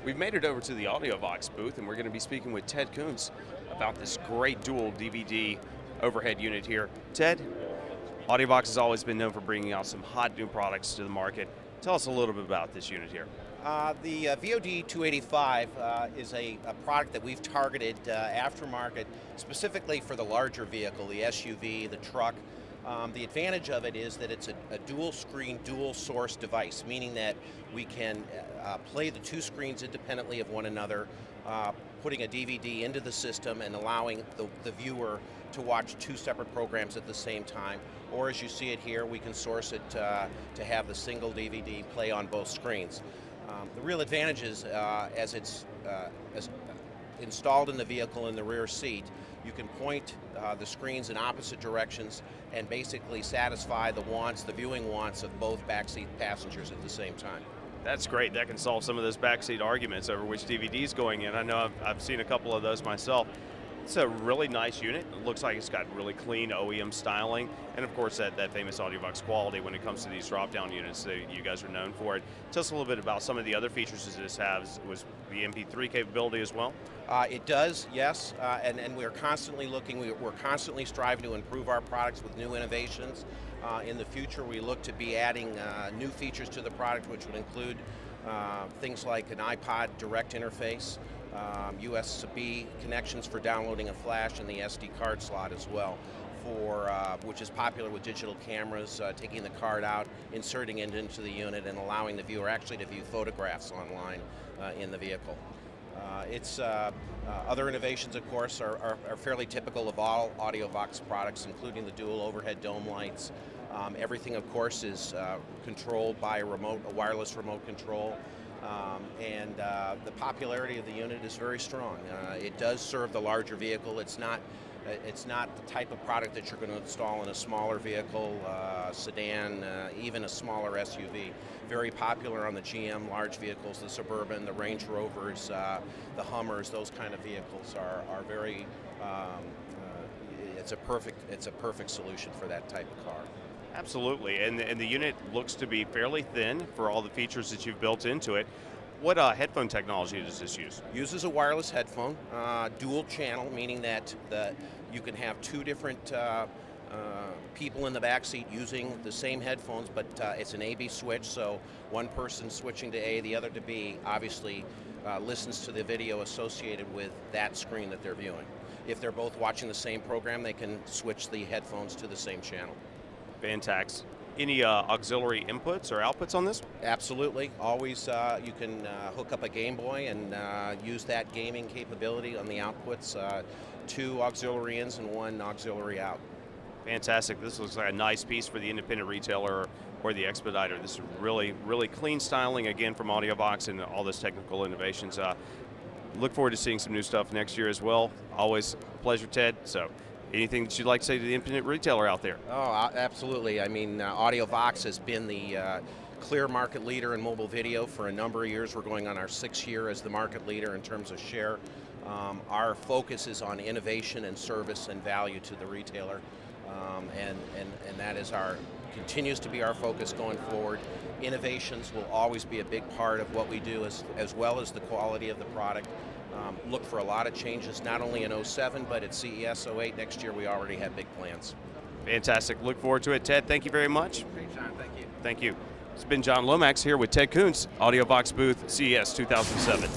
We've made it over to the audiovox booth, and we're going to be speaking with Ted Kuntz about this great dual DVD overhead unit here. Ted, audiovox has always been known for bringing out some hot new products to the market. Tell us a little bit about this unit here. The VOD 285 is a product that we've targeted aftermarket specifically for the larger vehicle, the SUV, the truck. The advantage of it is that it's a dual screen, dual source device, meaning that we can play the two screens independently of one another, putting a DVD into the system and allowing the viewer to watch two separate programs at the same time. Or as you see it here, we can source it to have the single DVD play on both screens. The real advantage is as it's installed in the vehicle in the rear seat, you can point the screens in opposite directions and basically satisfy the wants, the viewing wants of both backseat passengers at the same time. That's great. That can solve some of those backseat arguments over which DVD is going in. I know I've seen a couple of those myself. It's a really nice unit. It looks like it's got really clean OEM styling, and of course that famous audiovox quality when it comes to these drop-down units that you guys are known for it. Tell us a little bit about some of the other features that this has. Was the MP3 capability as well? It does, yes, and we're constantly looking, we're constantly striving to improve our products with new innovations. In the future, we look to be adding new features to the product, which would include things like an iPod direct interface, USB connections for downloading a flash, and the SD card slot as well, which is popular with digital cameras, taking the card out, inserting it into the unit, and allowing the viewer actually to view photographs online in the vehicle. Other innovations, of course, are fairly typical of all audiovox products, including the dual overhead dome lights. Everything, of course, is controlled by a wireless remote control. And the popularity of the unit is very strong. It does serve the larger vehicle. It's not the type of product that you're going to install in a smaller vehicle, sedan, even a smaller SUV. Very popular on the GM large vehicles, the Suburban, the Range Rovers, the Hummers. Those kind of vehicles are very. It's a perfect solution for that type of car. Absolutely, and the unit looks to be fairly thin for all the features that you've built into it. What headphone technology does this use? Uses a wireless headphone, dual channel, meaning that you can have two different people in the back seat using the same headphones, but it's an A-B switch, so one person switching to A, the other to B, obviously listens to the video associated with that screen that they're viewing. If they're both watching the same program, they can switch the headphones to the same channel. Fantastic. Any auxiliary inputs or outputs on this? Absolutely. Always you can hook up a Game Boy and use that gaming capability on the outputs. Two auxiliary ins and one auxiliary out. Fantastic. This looks like a nice piece for the independent retailer or the expediter. This is really, really clean styling again from audiovox and all those technical innovations. Look forward to seeing some new stuff next year as well. Always a pleasure, Ted. So, anything that you'd like to say to the independent retailer out there? Oh, absolutely. I mean, audiovox has been the clear market leader in mobile video for a number of years. We're going on our 6th year as the market leader in terms of share. Our focus is on innovation and service and value to the retailer, and that is continues to be our focus going forward. Innovations will always be a big part of what we do, as well as the quality of the product. Look for a lot of changes, not only in 07, but at CES 08 next year. We already have big plans. Fantastic. Look forward to it. Ted, thank you very much. Great time. Thank you. Thank you. It's been John Lomax here with Ted Kuntz, audiovox booth, CES 2007.